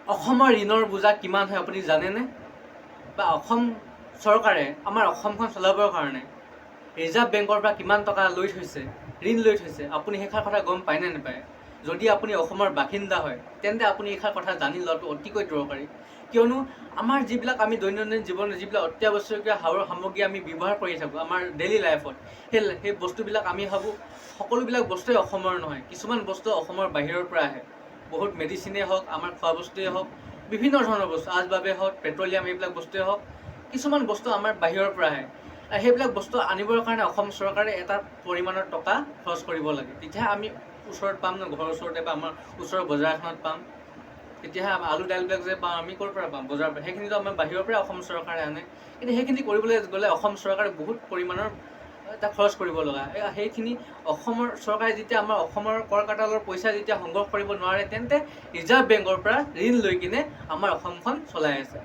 অসমৰ ঋণৰ বোজা কিমান হয় আপুনি জানেনে? বা অসম চৰকাৰে আমাৰ অসমখন চলাবৰ কাৰণে ৰিজাৰ্ভ বেংকৰ পৰা কিমান টকা লৈ থৈছে, ঋণ লৈ থৈছে, আপুনি সেইষাৰ কথা গম পায়নে নাপায়? যদি আপুনি অসমৰ বাসিন্দা হয় তেন্তে আপুনি এইষাৰ কথা জানি লোৱাটো অতিকৈ দৰকাৰী। কিয়নো আমাৰ যিবিলাক আমি দৈনন্দিন জীৱনত যিবিলাক অত্যাৱশ্যকীয় সামগ্ৰী আমি ব্যৱহাৰ কৰি থাকোঁ আমাৰ ডেইলি লাইফত, সেই বস্তুবিলাক আমি ভাবোঁ সকলোবিলাক বস্তুৱেই অসমৰ নহয়। কিছুমান বস্তু অসমৰ বাহিৰৰ পৰা আহে। বহুত মেডিচিনেই হওক, আমাৰ খোৱা বস্তুৱেই হওক, বিভিন্ন ধৰণৰ বস্তু, আচবাবেই হওক, পেট্ৰলিয়াম এইবিলাক বস্তুৱেই হওক, কিছুমান বস্তু আমাৰ বাহিৰৰ পৰা আহে। সেইবিলাক বস্তু আনিবৰ কাৰণে অসম চৰকাৰে এটা পৰিমাণৰ টকা খৰচ কৰিব লাগে। তেতিয়াহে আমি ওচৰত পাম ন, ঘৰৰ ওচৰতে বা আমাৰ ওচৰৰ বজাৰ এখনত পাম। তেতিয়াহে আলু দাইলবিলাক যে পাম আমি ক'ৰ পৰা পাম? বজাৰৰ পৰা। সেইখিনিতো আমাৰ বাহিৰৰ পৰাই অসম চৰকাৰে আনে। কিন্তু সেইখিনি কৰিবলৈ গ'লে অসম চৰকাৰে বহুত পৰিমাণৰ এটা খৰচ কৰিব লগা। সেইখিনি অসমৰ চৰকাৰে যেতিয়া আমাৰ অসমৰ কৰ কাটালৰ পইচা যেতিয়া সংগ্ৰহ কৰিব নোৱাৰে, তেন্তে ৰিজাৰ্ভ বেংকৰ পৰা ঋণ লৈ কিনে আমাৰ অসমখন চলাই আছে।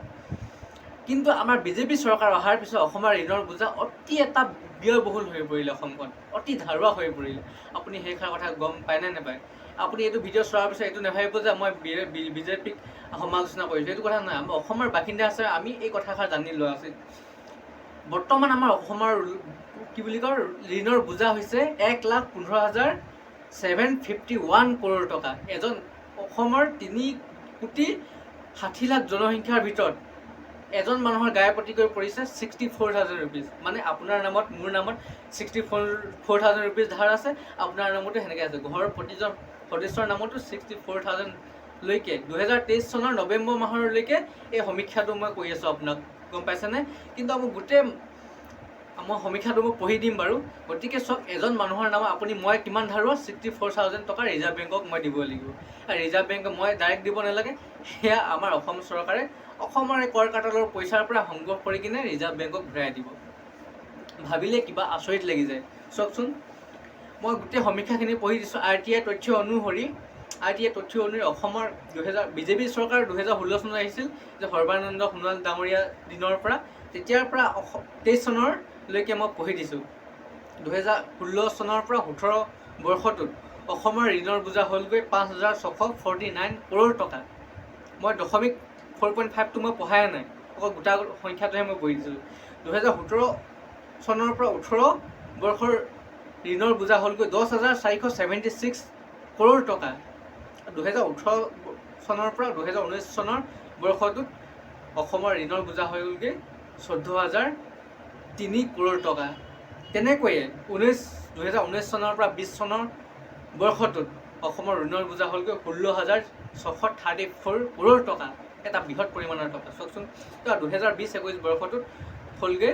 কিন্তু আমাৰ বিজেপি চৰকাৰ অহাৰ পিছত অসমৰ ঋণৰ বোজা অতি এটা ব্যয়বহুল হৈ পৰিলে, অসমখন অতি ধাৰুৱা হৈ পৰিলে। আপুনি সেইষাৰ কথা গম পায়নে নাপায়? আপুনি এইটো ভিডিঅ' চোৱাৰ পিছত এইটো নাভাবিব যে মই বিজেপিক সমালোচনা কৰিছোঁ, এইটো কথা নহয়। আমি অসমৰ বাসিন্দা আছে, আমি এই কথাষাৰ জানি লোৱা উচিত। বৰ্তমান আমাৰ অসমৰ কি বুলি কয় ঋণৰ বোজা হৈছে 1,15,751 কৰোৰ টকা। এজন অসমৰ 3,60,00,000 জনসংখ্যাৰ ভিতৰত এজন মানুহৰ গায়ে প্ৰতিকৈ পৰিছে 64,000 ৰুপিজ। মানে আপোনাৰ নামত, মোৰ নামত 64,000 ৰুপিজ ধাৰ আছে, আপোনাৰ নামতো সেনেকৈ আছে। ঘৰৰ প্ৰতিজন সদস্যৰ নামতো 64,000 লৈকে 2023 চনৰ নৱেম্বৰ মাহলৈকে এই সমীক্ষাটো মই কৰি আছোঁ আপোনাক, গম পাইছেনে? কিন্তু মই সমীক্ষাটো মই পঢ়ি দিম বাৰু। গতিকে চাওক, এজন মানুহৰ নামত মই কিমান ধাৰোঁ? 64,000 টকা ৰিজাৰ্ভ বেংকক মই দিব লাগিব। আৰু ৰিজাৰ্ভ বেংকক মই ডাইৰেক্ট দিব নালাগে, সেয়া আমাৰ অসম চৰকাৰে অসমৰ কৰ কাটালৰ পইচাৰ পৰা সংগ্ৰহ কৰি কিনে ৰিজাৰ্ভ বেংকক ঘূৰাই দিব। ভাবিলে কিবা আচৰিত লাগি যায়। চাওকচোন, মই গোটেই সমীক্ষাখিনি পঢ়ি দিছোঁ। RTI তথ্য অনুসৰি অসমৰ বিজেপি চৰকাৰ 2016 চনত আহিছিল, যে সৰ্বানন্দ সোণোৱাল ডাঙৰীয়া দিনৰ পৰা, তেতিয়াৰ পৰা 23 চনৰলৈকে মই পঢ়ি দিছোঁ। 2016 চনৰ পৰা 18 বৰ্ষটোত অসমৰ ঋণৰ বোজা হ'লগৈ 5,649 কৰোৰ টকা। মই 4.5টো মই পঢ়াই নাই, অকল গোটা সংখ্যাটোহে মই পঢ়ি দিছোঁ। 2017 চনৰ পৰা 18 বৰ্ষৰ ঋণৰ বোজা হ'লগৈ 10,476 কৰোৰ টকা। 2018 চনৰ পৰা 2019 চনৰ বৰ্ষটোত অসমৰ ঋণৰ বোজা হ'লগৈ 14,003 কৰোৰ টকা। তেনেকৈয়ে 2019 চনৰ পৰা 20 চনৰ বৰ্ষটোত অসমৰ ঋণৰ বোজা হ'লগৈ 16,634 কৰোৰ টকা। এটা বৃহৎ পৰিমাণৰ টকা। চাওকচোন, 2020-21 বৰ্ষটোত হ'লগৈ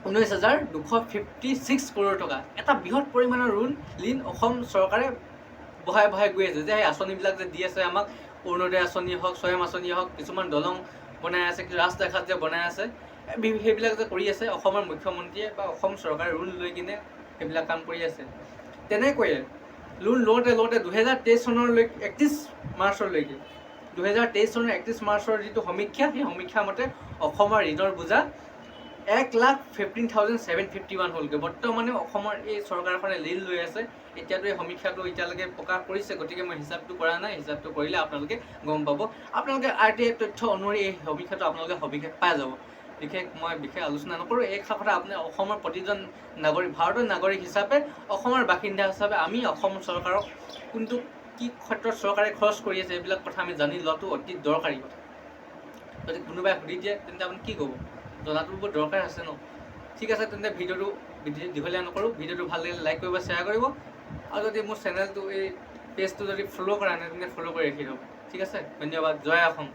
19,256 কৰোৰ টকা। এটা বৃহৎ পৰিমাণৰ ঋণ অসম চৰকাৰে বঢ়াই গৈ আছে। যে সেই আঁচনিবিলাক যে দি আছে আমাক, অৰুণোদয় আঁচনি হওক, স্বয়ং আঁচনি হওক, কিছুমান দলং বনাই আছে, ৰাস্তা ঘাট যে বনাই আছে, সেইবিলাক যে কৰি আছে অসমৰ মুখ্যমন্ত্ৰীয়ে বা অসম চৰকাৰে ঋণ লৈ কিনে সেইবিলাক কাম কৰি আছে। তেনেকৈয়ে ঋণ লওঁতে 2023 চনলৈকে 31 মাৰ্চলৈকে 2023 চনৰ 31 মাৰ্চৰ যিটো সমীক্ষা, সেই সমীক্ষা মতে অসমৰ ঋণৰ বোজা 1,15,751 হ'লগৈ। বৰ্তমানে অসমৰ এই চৰকাৰখনে ঋণ লৈ আছে। এতিয়াতো এই সমীক্ষাটো এতিয়ালৈকে প্ৰকাশ কৰিছে, গতিকে মই হিচাপটো কৰা নাই। হিচাপটো কৰিলে আপোনালোকে গম পাব। আপোনালোকে RTI তথ্য অনুসৰি এই সমীক্ষাটো আপোনালোকে সবিশেষ পাই যাব। মই বিশেষ আলোচনা নকৰোঁ। এই কথা আপুনি অসমৰ প্ৰতিজন নাগৰিক, ভাৰতৰ নাগৰিক হিচাপে, অসমৰ বাসিন্দা হিচাপে আমি অসম চৰকাৰক কি ক্ষেত্ৰত চৰকাৰে খৰচ কৰি আছে, এইবিলাক কথা আমি জানি লোৱাটো অতি দৰকাৰী কথা। যদি কোনোবাই সুধি দিয়ে তেন্তে আপুনি কি ক'ব? জনাটো বহুত দৰকাৰ আছে ন। ঠিক আছে, তেন্তে ভিডিঅ'টো দীঘলীয়া নকৰোঁ। ভিডিঅ'টো ভাল লাগিলে লাইক কৰিব, শ্বেয়াৰ কৰিব, আৰু যদি মোৰ চেনেলটো এই পেজটো যদি ফ'ল' কৰা নাই তেন্তে ফ'ল' কৰি ৰাখি থ'ব। ঠিক আছে, ধন্যবাদ। জয় অসম।